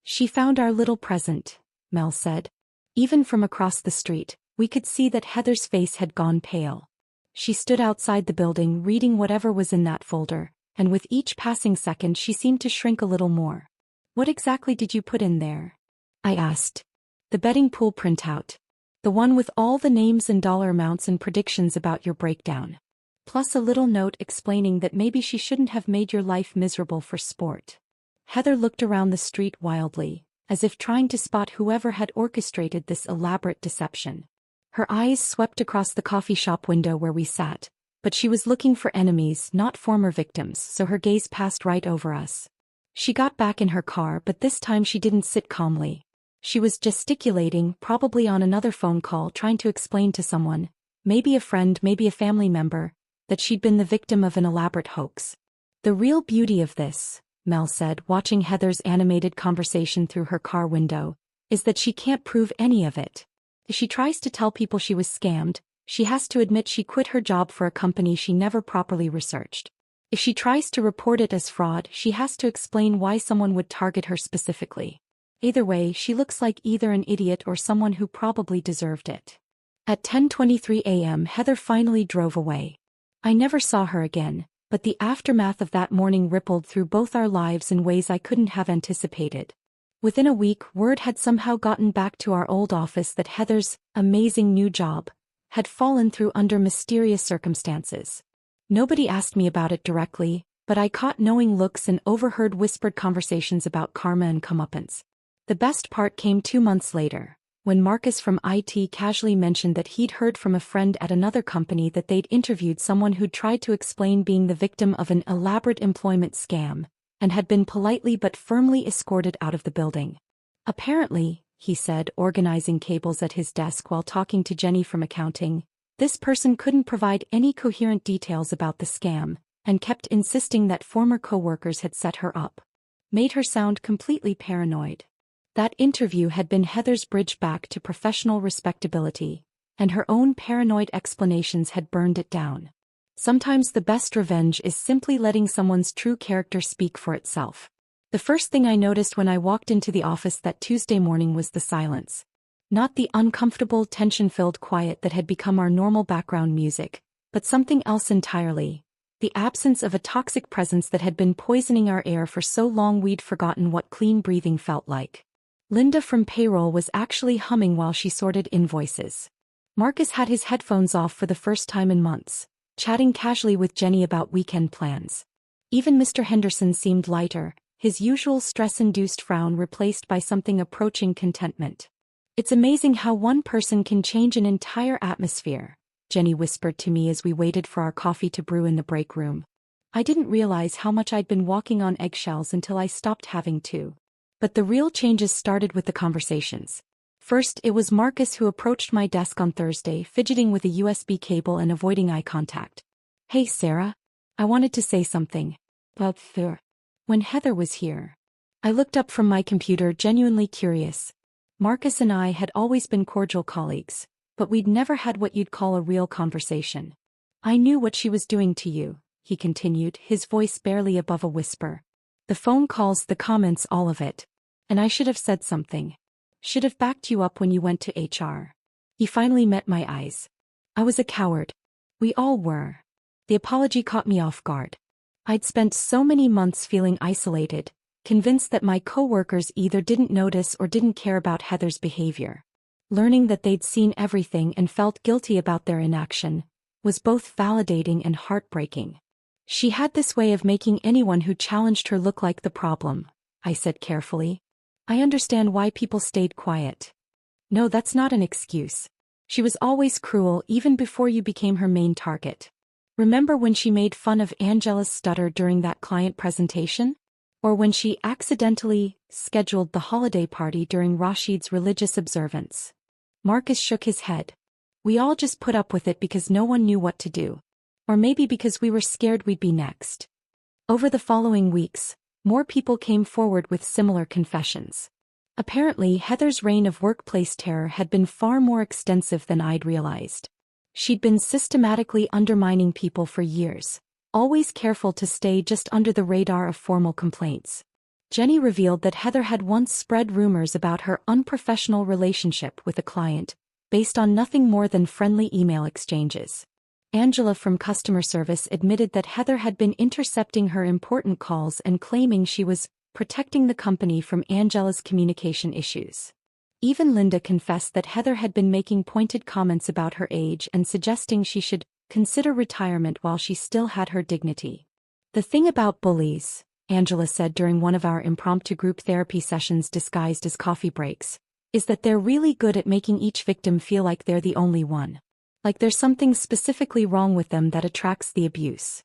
She found our little present, Mel said. Even from across the street, we could see that Heather's face had gone pale. She stood outside the building reading whatever was in that folder, and with each passing second she seemed to shrink a little more. What exactly did you put in there? I asked. The betting pool printout. The one with all the names and dollar amounts and predictions about your breakdown. Plus a little note explaining that maybe she shouldn't have made your life miserable for sport. Heather looked around the street wildly, as if trying to spot whoever had orchestrated this elaborate deception. Her eyes swept across the coffee shop window where we sat, but she was looking for enemies, not former victims, so her gaze passed right over us. She got back in her car, but this time she didn't sit calmly. She was gesticulating, probably on another phone call, trying to explain to someone, maybe a friend, maybe a family member, that she'd been the victim of an elaborate hoax. The real beauty of this, Mel said, watching Heather's animated conversation through her car window, is that she can't prove any of it. If she tries to tell people she was scammed, she has to admit she quit her job for a company she never properly researched. If she tries to report it as fraud, she has to explain why someone would target her specifically. Either way, she looks like either an idiot or someone who probably deserved it. At 10:23 a.m., Heather finally drove away. I never saw her again, but the aftermath of that morning rippled through both our lives in ways I couldn't have anticipated. Within a week, word had somehow gotten back to our old office that Heather's amazing new job had fallen through under mysterious circumstances. Nobody asked me about it directly, but I caught knowing looks and overheard whispered conversations about karma and comeuppance. The best part came 2 months later, when Marcus from IT casually mentioned that he'd heard from a friend at another company that they'd interviewed someone who'd tried to explain being the victim of an elaborate employment scam, and had been politely but firmly escorted out of the building. Apparently, he said, organizing cables at his desk while talking to Jenny from accounting, this person couldn't provide any coherent details about the scam, and kept insisting that former coworkers had set her up. Made her sound completely paranoid. That interview had been Heather's bridge back to professional respectability, and her own paranoid explanations had burned it down. Sometimes the best revenge is simply letting someone's true character speak for itself. The first thing I noticed when I walked into the office that Tuesday morning was the silence. Not the uncomfortable, tension-filled quiet that had become our normal background music, but something else entirely. The absence of a toxic presence that had been poisoning our air for so long we'd forgotten what clean breathing felt like. Linda from payroll was actually humming while she sorted invoices. Marcus had his headphones off for the first time in months, chatting casually with Jenny about weekend plans. Even Mr. Henderson seemed lighter, his usual stress-induced frown replaced by something approaching contentment. "It's amazing how one person can change an entire atmosphere," Jenny whispered to me as we waited for our coffee to brew in the break room. I didn't realize how much I'd been walking on eggshells until I stopped having to. But the real changes started with the conversations. First, it was Marcus who approached my desk on Thursday, fidgeting with a USB cable and avoiding eye contact. "Hey Sarah. I wanted to say something." When Heather was here. I looked up from my computer, genuinely curious. Marcus and I had always been cordial colleagues, but we'd never had what you'd call a real conversation. "I knew what she was doing to you," he continued, his voice barely above a whisper. "The phone calls, the comments, all of it. And I should have said something. Should have backed you up when you went to HR." He finally met my eyes. I was a coward. We all were. The apology caught me off guard. I'd spent so many months feeling isolated, convinced that my coworkers either didn't notice or didn't care about Heather's behavior. Learning that they'd seen everything and felt guilty about their inaction was both validating and heartbreaking. "She had this way of making anyone who challenged her look like the problem," I said carefully. "I understand why people stayed quiet. No, that's not an excuse. She was always cruel even before you became her main target. Remember when she made fun of Angela's stutter during that client presentation? Or when she accidentally scheduled the holiday party during Rashid's religious observance?" Marcus shook his head. "We all just put up with it because no one knew what to do. Or maybe because we were scared we'd be next." Over the following weeks, more people came forward with similar confessions. Apparently, Heather's reign of workplace terror had been far more extensive than I'd realized. She'd been systematically undermining people for years, always careful to stay just under the radar of formal complaints. Jenny revealed that Heather had once spread rumors about her unprofessional relationship with a client, based on nothing more than friendly email exchanges. Angela from customer service admitted that Heather had been intercepting her important calls and claiming she was protecting the company from Angela's communication issues. Even Linda confessed that Heather had been making pointed comments about her age and suggesting she should consider retirement while she still had her dignity. "The thing about bullies," Angela said during one of our impromptu group therapy sessions disguised as coffee breaks, "is that they're really good at making each victim feel like they're the only one. Like there's something specifically wrong with them that attracts the abuse."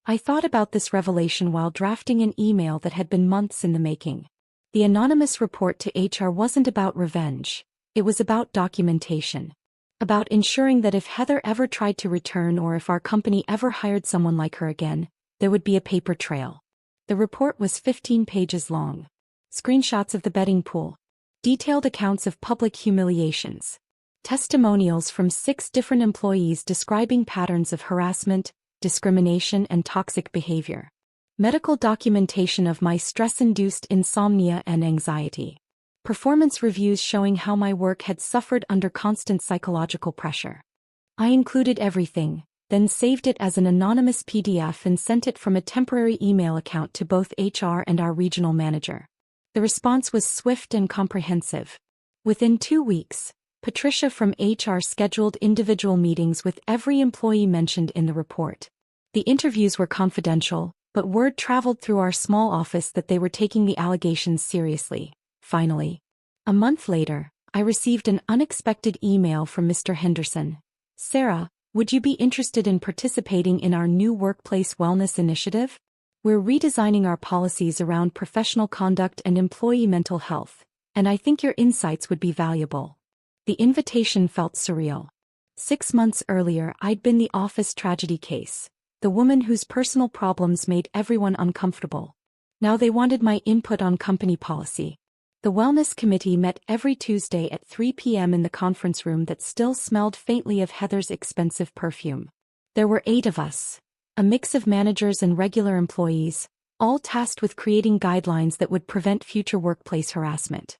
I thought about this revelation while drafting an email that had been months in the making. The anonymous report to HR wasn't about revenge. It was about documentation. About ensuring that if Heather ever tried to return or if our company ever hired someone like her again, there would be a paper trail. The report was 15 pages long. Screenshots of the betting pool. Detailed accounts of public humiliations. Testimonials from 6 different employees describing patterns of harassment, discrimination, and toxic behavior. Medical documentation of my stress-induced insomnia and anxiety. Performance reviews showing how my work had suffered under constant psychological pressure. I included everything, then saved it as an anonymous PDF and sent it from a temporary email account to both HR and our regional manager. The response was swift and comprehensive. Within 2 weeks, Patricia from HR scheduled individual meetings with every employee mentioned in the report. The interviews were confidential, but word traveled through our small office that they were taking the allegations seriously. Finally, a month later, I received an unexpected email from Mr. Henderson. "Sarah, would you be interested in participating in our new workplace wellness initiative? We're redesigning our policies around professional conduct and employee mental health, and I think your insights would be valuable." The invitation felt surreal. 6 months earlier, I'd been the office tragedy case, the woman whose personal problems made everyone uncomfortable. Now they wanted my input on company policy. The Wellness Committee met every Tuesday at 3 p.m. in the conference room that still smelled faintly of Heather's expensive perfume. There were 8 of us, a mix of managers and regular employees, all tasked with creating guidelines that would prevent future workplace harassment.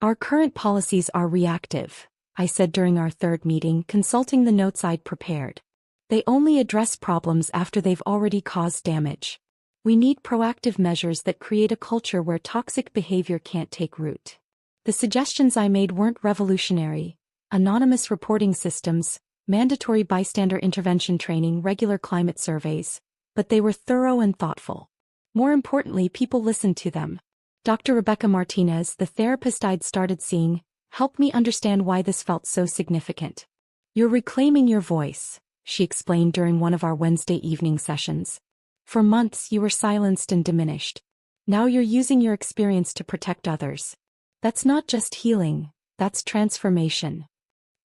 "Our current policies are reactive," I said during our 3rd meeting, consulting the notes I'd prepared. They only address problems after they've already caused damage. We need proactive measures that create a culture where toxic behavior can't take root. The suggestions I made weren't revolutionary: anonymous reporting systems, mandatory bystander intervention training, regular climate surveys, but they were thorough and thoughtful. More importantly, people listened to them. Dr. Rebecca Martinez, the therapist I'd started seeing, helped me understand why this felt so significant. "You're reclaiming your voice," she explained during one of our Wednesday evening sessions. "For months you were silenced and diminished. Now you're using your experience to protect others. That's not just healing, that's transformation."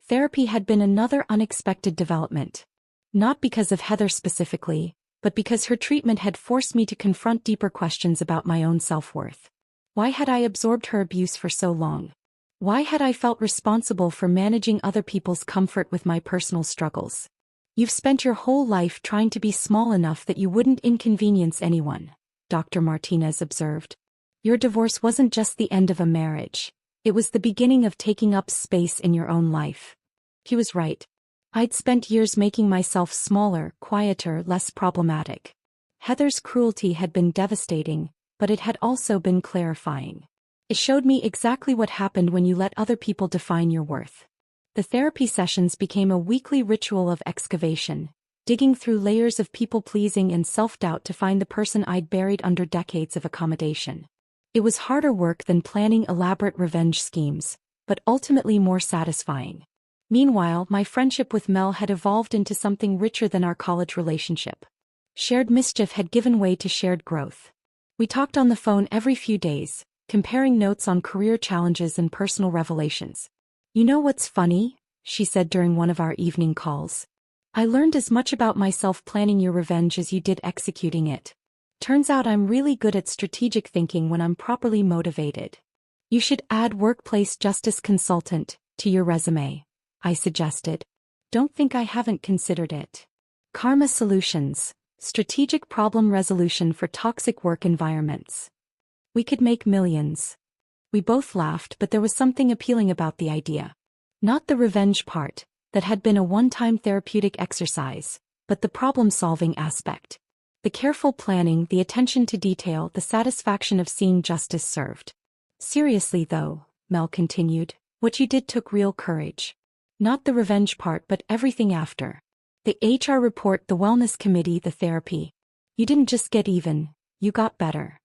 Therapy had been another unexpected development. Not because of Heather specifically, but because her treatment had forced me to confront deeper questions about my own self-worth. Why had I absorbed her abuse for so long? Why had I felt responsible for managing other people's comfort with my personal struggles? "You've spent your whole life trying to be small enough that you wouldn't inconvenience anyone," Dr. Martinez observed. "Your divorce wasn't just the end of a marriage. It was the beginning of taking up space in your own life." He was right. I'd spent years making myself smaller, quieter, less problematic. Heather's cruelty had been devastating, but it had also been clarifying. It showed me exactly what happened when you let other people define your worth. The therapy sessions became a weekly ritual of excavation, digging through layers of people-pleasing and self-doubt to find the person I'd buried under decades of accommodation. It was harder work than planning elaborate revenge schemes, but ultimately more satisfying. Meanwhile, my friendship with Mel had evolved into something richer than our college relationship. Shared mischief had given way to shared growth. We talked on the phone every few days, comparing notes on career challenges and personal revelations. "You know what's funny?" she said during one of our evening calls. "I learned as much about myself planning your revenge as you did executing it. Turns out I'm really good at strategic thinking when I'm properly motivated. You should add workplace justice consultant to your resume," I suggested. "Don't think I haven't considered it." Karma Solutions, strategic problem resolution for toxic work environments. We could make millions. We both laughed, but there was something appealing about the idea. Not the revenge part, that had been a one-time therapeutic exercise, but the problem-solving aspect. The careful planning, the attention to detail, the satisfaction of seeing justice served. "Seriously though," Mel continued, "what you did took real courage. Not the revenge part, but everything after. The HR report, the wellness committee, the therapy. You didn't just get even, you got better."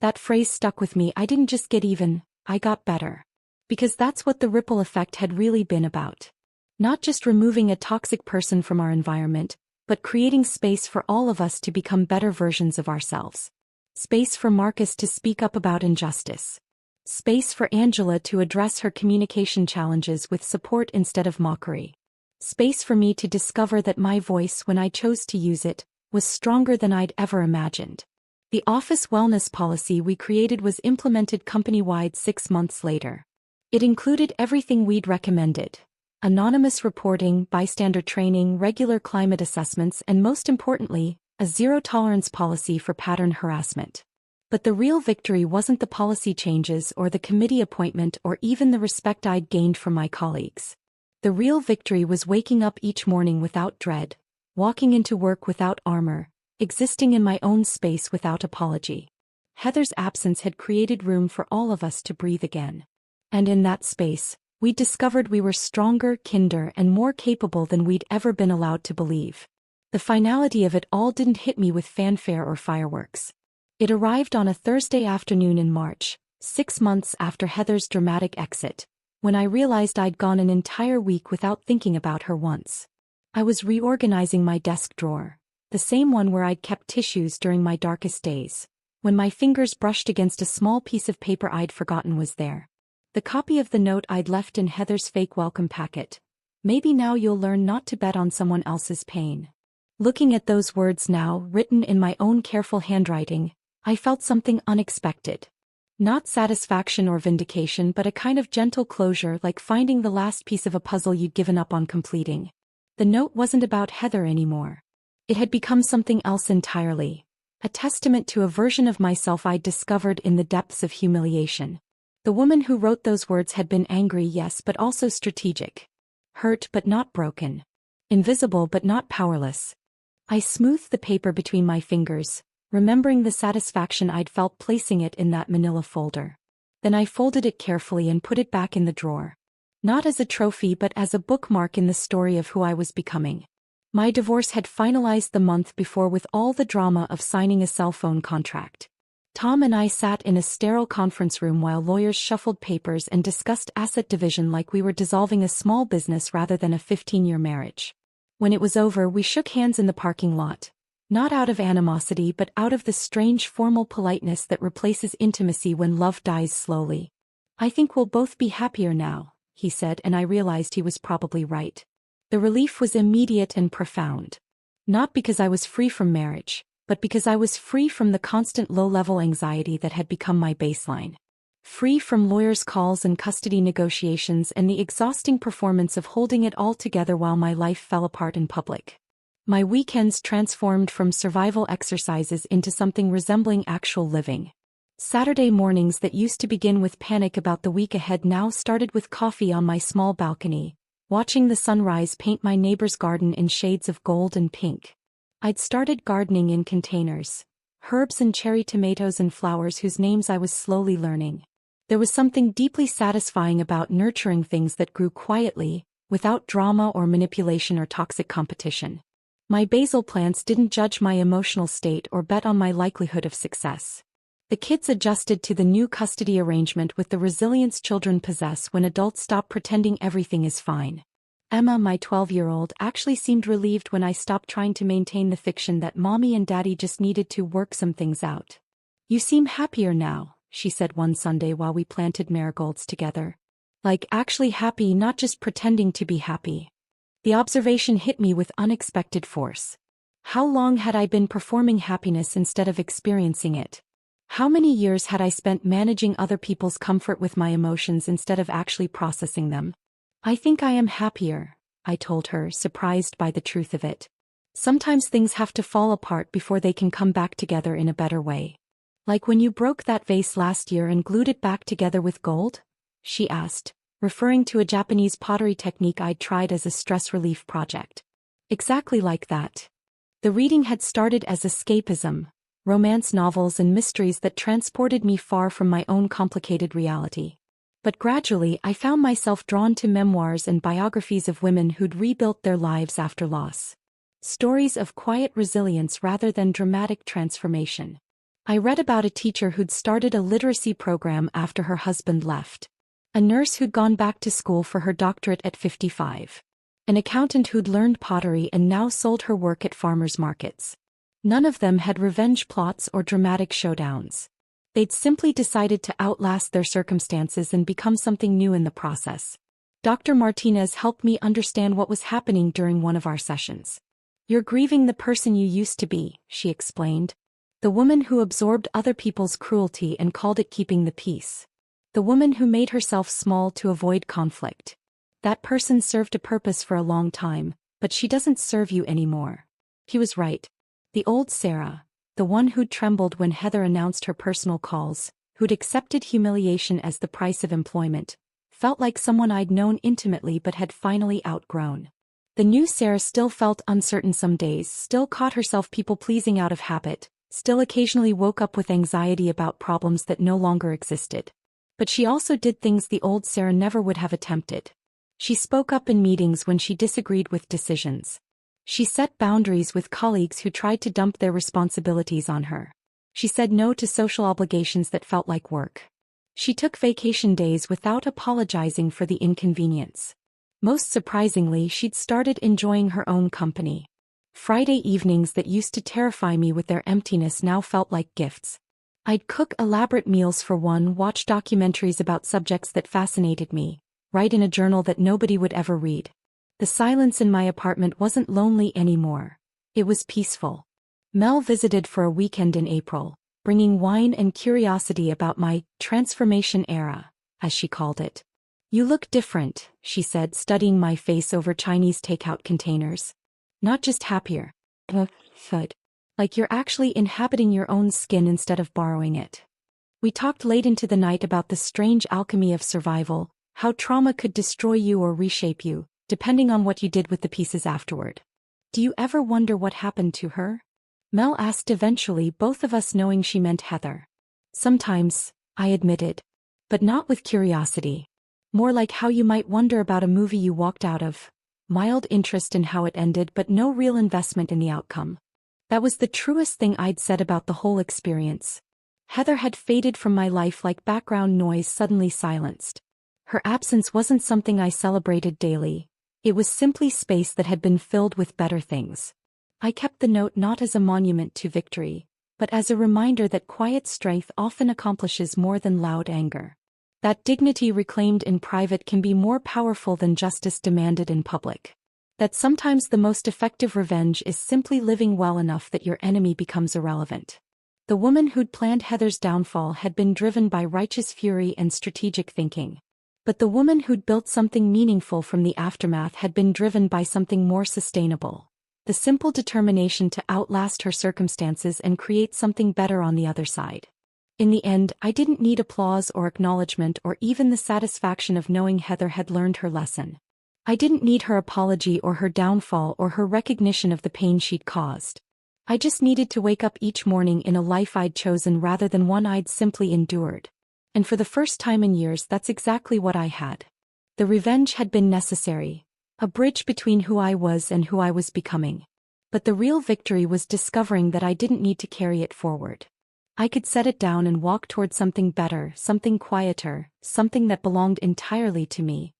That phrase stuck with me. I didn't just get even, I got better. Because that's what the ripple effect had really been about. Not just removing a toxic person from our environment, but creating space for all of us to become better versions of ourselves. Space for Marcus to speak up about injustice. Space for Angela to address her communication challenges with support instead of mockery. Space for me to discover that my voice, when I chose to use it, was stronger than I'd ever imagined. The office wellness policy we created was implemented company-wide 6 months later. It included everything we'd recommended: anonymous reporting, bystander training, regular climate assessments, and most importantly, a zero-tolerance policy for pattern harassment. But the real victory wasn't the policy changes or the committee appointment or even the respect I'd gained from my colleagues. The real victory was waking up each morning without dread, walking into work without armor, existing in my own space without apology. Heather's absence had created room for all of us to breathe again. And in that space, we discovered we were stronger, kinder, and more capable than we'd ever been allowed to believe. The finality of it all didn't hit me with fanfare or fireworks. It arrived on a Thursday afternoon in March, 6 months after Heather's dramatic exit, when I realized I'd gone an entire week without thinking about her once. I was reorganizing my desk drawer, the same one where I'd kept tissues during my darkest days, when my fingers brushed against a small piece of paper I'd forgotten was there. The copy of the note I'd left in Heather's fake welcome packet. "Maybe now you'll learn not to bet on someone else's pain." Looking at those words now, written in my own careful handwriting, I felt something unexpected. Not satisfaction or vindication, but a kind of gentle closure, like finding the last piece of a puzzle you'd given up on completing. The note wasn't about Heather anymore. It had become something else entirely, a testament to a version of myself I'd discovered in the depths of humiliation. The woman who wrote those words had been angry, yes, but also strategic. Hurt but not broken. Invisible but not powerless. I smoothed the paper between my fingers, remembering the satisfaction I'd felt placing it in that manila folder. Then I folded it carefully and put it back in the drawer. Not as a trophy but as a bookmark in the story of who I was becoming. My divorce had finalized the month before with all the drama of signing a cell phone contract. Tom and I sat in a sterile conference room while lawyers shuffled papers and discussed asset division like we were dissolving a small business rather than a 15-year marriage. When it was over, we shook hands in the parking lot. Not out of animosity but out of the strange formal politeness that replaces intimacy when love dies slowly. "I think we'll both be happier now," he said, and I realized he was probably right. The relief was immediate and profound. Not because I was free from marriage, but because I was free from the constant low-level anxiety that had become my baseline. Free from lawyers' calls and custody negotiations and the exhausting performance of holding it all together while my life fell apart in public. My weekends transformed from survival exercises into something resembling actual living. Saturday mornings that used to begin with panic about the week ahead now started with coffee on my small balcony, watching the sunrise paint my neighbor's garden in shades of gold and pink. I'd started gardening in containers, herbs and cherry tomatoes and flowers whose names I was slowly learning. There was something deeply satisfying about nurturing things that grew quietly, without drama or manipulation or toxic competition. My basil plants didn't judge my emotional state or bet on my likelihood of success. The kids adjusted to the new custody arrangement with the resilience children possess when adults stop pretending everything is fine. Emma, my 12-year-old, actually seemed relieved when I stopped trying to maintain the fiction that mommy and daddy just needed to work some things out. "You seem happier now," she said one Sunday while we planted marigolds together. Like actually happy, not just pretending to be happy. The observation hit me with unexpected force. How long had I been performing happiness instead of experiencing it? How many years had I spent managing other people's comfort with my emotions instead of actually processing them? "I think I am happier," I told her, surprised by the truth of it. "Sometimes things have to fall apart before they can come back together in a better way." "Like when you broke that vase last year and glued it back together with gold?" she asked, referring to a Japanese pottery technique I'd tried as a stress relief project. "Exactly like that." The reading had started as escapism, romance novels and mysteries that transported me far from my own complicated reality. But gradually I found myself drawn to memoirs and biographies of women who'd rebuilt their lives after loss. Stories of quiet resilience rather than dramatic transformation. I read about a teacher who'd started a literacy program after her husband left. A nurse who'd gone back to school for her doctorate at 55. An accountant who'd learned pottery and now sold her work at farmers markets. None of them had revenge plots or dramatic showdowns. They'd simply decided to outlast their circumstances and become something new in the process. Dr. Martinez helped me understand what was happening during one of our sessions. "You're grieving the person you used to be," she explained. "The woman who absorbed other people's cruelty and called it keeping the peace. The woman who made herself small to avoid conflict. That person served a purpose for a long time, but she doesn't serve you anymore." He was right. The old Sarah, the one who'd trembled when Heather announced her personal calls, who'd accepted humiliation as the price of employment, felt like someone I'd known intimately but had finally outgrown. The new Sarah still felt uncertain some days, still caught herself people-pleasing out of habit, still occasionally woke up with anxiety about problems that no longer existed. But she also did things the old Sarah never would have attempted. She spoke up in meetings when she disagreed with decisions. She set boundaries with colleagues who tried to dump their responsibilities on her. She said no to social obligations that felt like work. She took vacation days without apologizing for the inconvenience. Most surprisingly, she'd started enjoying her own company. Friday evenings that used to terrify me with their emptiness now felt like gifts. I'd cook elaborate meals for one, watch documentaries about subjects that fascinated me, write in a journal that nobody would ever read. The silence in my apartment wasn't lonely anymore. It was peaceful. Mel visited for a weekend in April, bringing wine and curiosity about my transformation era, as she called it. "You look different," she said, studying my face over Chinese takeout containers. "Not just happier. Good. Like you're actually inhabiting your own skin instead of borrowing it." We talked late into the night about the strange alchemy of survival, how trauma could destroy you or reshape you, depending on what you did with the pieces afterward. Do you ever wonder what happened to her? Mel asked eventually, both of us knowing she meant Heather. Sometimes, I admitted. But not with curiosity. More like how you might wonder about a movie you walked out of. Mild interest in how it ended but no real investment in the outcome. That was the truest thing I'd said about the whole experience. Heather had faded from my life like background noise suddenly silenced. Her absence wasn't something I celebrated daily. It was simply space that had been filled with better things. I kept the note not as a monument to victory, but as a reminder that quiet strength often accomplishes more than loud anger. That dignity reclaimed in private can be more powerful than justice demanded in public. That sometimes the most effective revenge is simply living well enough that your enemy becomes irrelevant. The woman who'd planned Heather's downfall had been driven by righteous fury and strategic thinking. But the woman who'd built something meaningful from the aftermath had been driven by something more sustainable. The simple determination to outlast her circumstances and create something better on the other side. In the end, I didn't need applause or acknowledgement or even the satisfaction of knowing Heather had learned her lesson. I didn't need her apology or her downfall or her recognition of the pain she'd caused. I just needed to wake up each morning in a life I'd chosen rather than one I'd simply endured. And for the first time in years, that's exactly what I had. The revenge had been necessary, a bridge between who I was and who I was becoming. But the real victory was discovering that I didn't need to carry it forward. I could set it down and walk toward something better, something quieter, something that belonged entirely to me.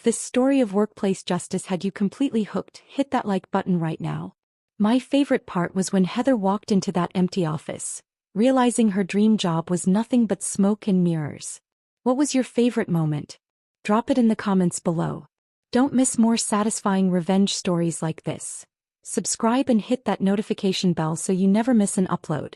This story of workplace justice had you completely hooked. Hit that like button right now. My favorite part was when Heather walked into that empty office, realizing her dream job was nothing but smoke and mirrors. What was your favorite moment? Drop it in the comments below. Don't miss more satisfying revenge stories like this. Subscribe and hit that notification bell so you never miss an upload.